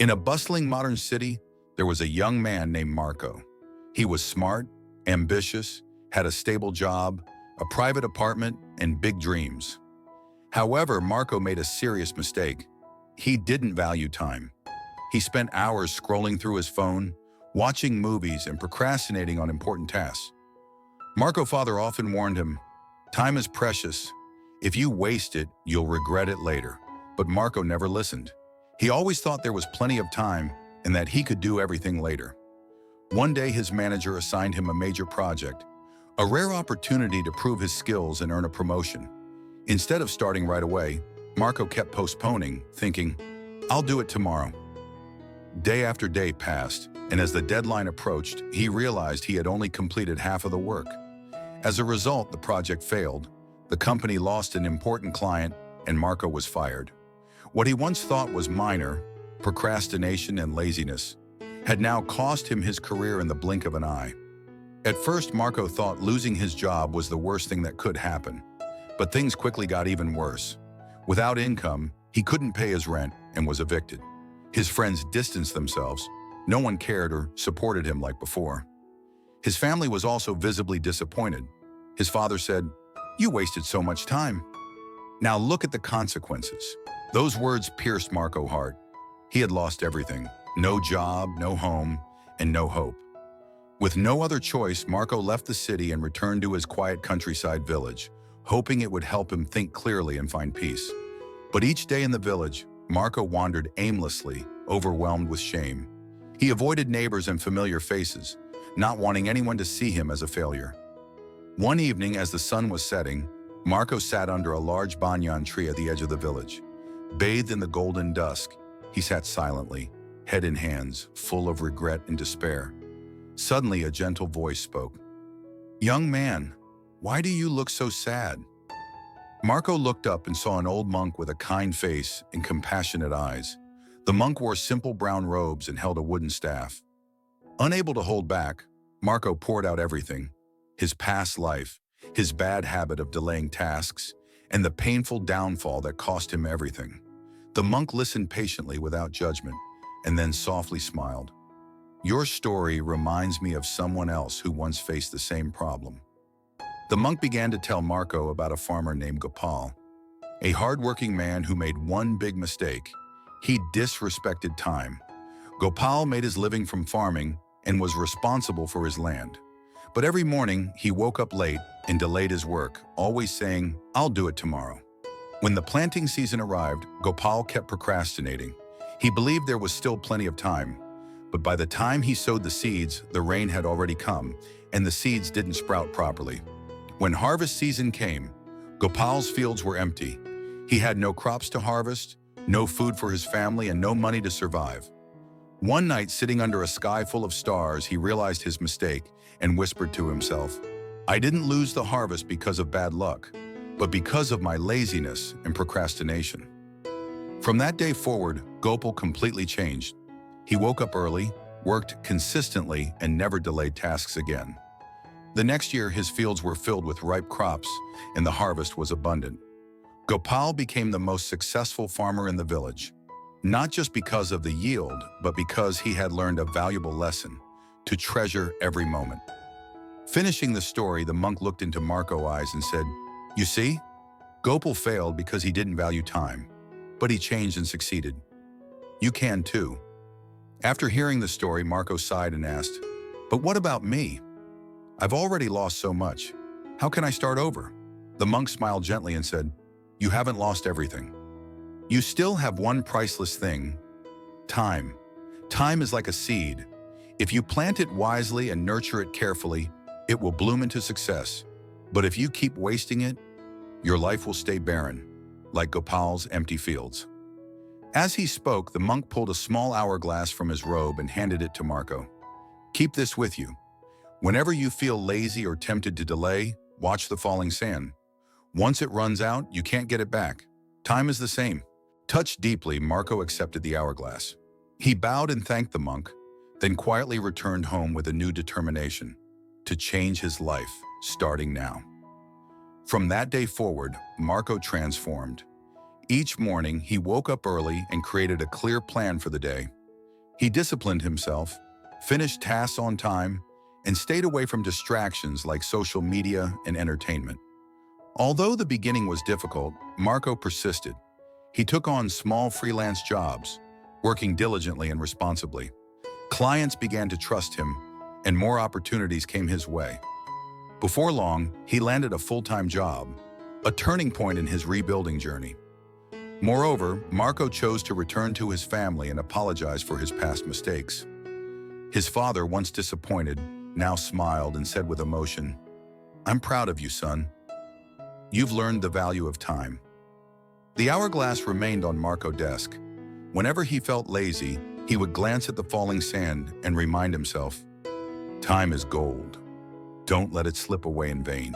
In a bustling modern city, there was a young man named Marco. He was smart, ambitious, had a stable job, a private apartment, and big dreams. However, Marco made a serious mistake. He didn't value time. He spent hours scrolling through his phone, watching movies, and procrastinating on important tasks. Marco's father often warned him, "Time is precious. If you waste it, you'll regret it later." But Marco never listened. He always thought there was plenty of time and that he could do everything later. One day, his manager assigned him a major project, a rare opportunity to prove his skills and earn a promotion. Instead of starting right away, Marco kept postponing, thinking, "I'll do it tomorrow." Day after day passed, and as the deadline approached, he realized he had only completed half of the work. As a result, the project failed, the company lost an important client, and Marco was fired. What he once thought was minor, procrastination and laziness, had now cost him his career in the blink of an eye. At first, Marco thought losing his job was the worst thing that could happen. But things quickly got even worse. Without income, he couldn't pay his rent and was evicted. His friends distanced themselves. No one cared or supported him like before. His family was also visibly disappointed. His father said, "You wasted so much time. Now look at the consequences." Those words pierced Marco's heart. He had lost everything. No job, no home, and no hope. With no other choice, Marco left the city and returned to his quiet countryside village, hoping it would help him think clearly and find peace. But each day in the village, Marco wandered aimlessly, overwhelmed with shame. He avoided neighbors and familiar faces, not wanting anyone to see him as a failure. One evening, as the sun was setting, Marco sat under a large banyan tree at the edge of the village. Bathed in the golden dusk, he sat silently, head in hands, full of regret and despair. Suddenly, a gentle voice spoke. "Young man, why do you look so sad?" Marco looked up and saw an old monk with a kind face and compassionate eyes. The monk wore simple brown robes and held a wooden staff. Unable to hold back, Marco poured out everything: his past life, his bad habit of delaying tasks, and the painful downfall that cost him everything. The monk listened patiently without judgment, and then softly smiled. "Your story reminds me of someone else who once faced the same problem." The monk began to tell Marco about a farmer named Gopal, a hardworking man who made one big mistake. He disrespected time. Gopal made his living from farming and was responsible for his land. But every morning, he woke up late and delayed his work, always saying, "I'll do it tomorrow." When the planting season arrived, Gopal kept procrastinating. He believed there was still plenty of time. But by the time he sowed the seeds, the rain had already come, and the seeds didn't sprout properly. When harvest season came, Gopal's fields were empty. He had no crops to harvest, no food for his family, and no money to survive. One night, sitting under a sky full of stars, he realized his mistake and whispered to himself, "I didn't lose the harvest because of bad luck, but because of my laziness and procrastination." From that day forward, Gopal completely changed. He woke up early, worked consistently, and never delayed tasks again. The next year, his fields were filled with ripe crops, and the harvest was abundant. Gopal became the most successful farmer in the village, not just because of the yield, but because he had learned a valuable lesson: to treasure every moment. Finishing the story, the monk looked into Marco's eyes and said, "You see, Gopal failed because he didn't value time, but he changed and succeeded. You can too." After hearing the story, Marco sighed and asked, "But what about me? I've already lost so much. How can I start over?" The monk smiled gently and said, "You haven't lost everything. You still have one priceless thing: time. Time is like a seed. If you plant it wisely and nurture it carefully, it will bloom into success. But if you keep wasting it, your life will stay barren, like Gopal's empty fields." As he spoke, the monk pulled a small hourglass from his robe and handed it to Marco. "Keep this with you. Whenever you feel lazy or tempted to delay, watch the falling sand. Once it runs out, you can't get it back. Time is the same." Touched deeply, Marco accepted the hourglass. He bowed and thanked the monk, then quietly returned home with a new determination: to change his life, starting now. From that day forward, Marco transformed. Each morning, he woke up early and created a clear plan for the day. He disciplined himself, finished tasks on time, and stayed away from distractions like social media and entertainment. Although the beginning was difficult, Marco persisted. He took on small freelance jobs, working diligently and responsibly. Clients began to trust him, and more opportunities came his way. Before long, he landed a full-time job, a turning point in his rebuilding journey. Moreover, Marco chose to return to his family and apologize for his past mistakes. His father, once disappointed, now smiled and said with emotion, "I'm proud of you, son. You've learned the value of time." The hourglass remained on Marco's desk. Whenever he felt lazy, he would glance at the falling sand and remind himself, "Time is gold. Don't let it slip away in vain."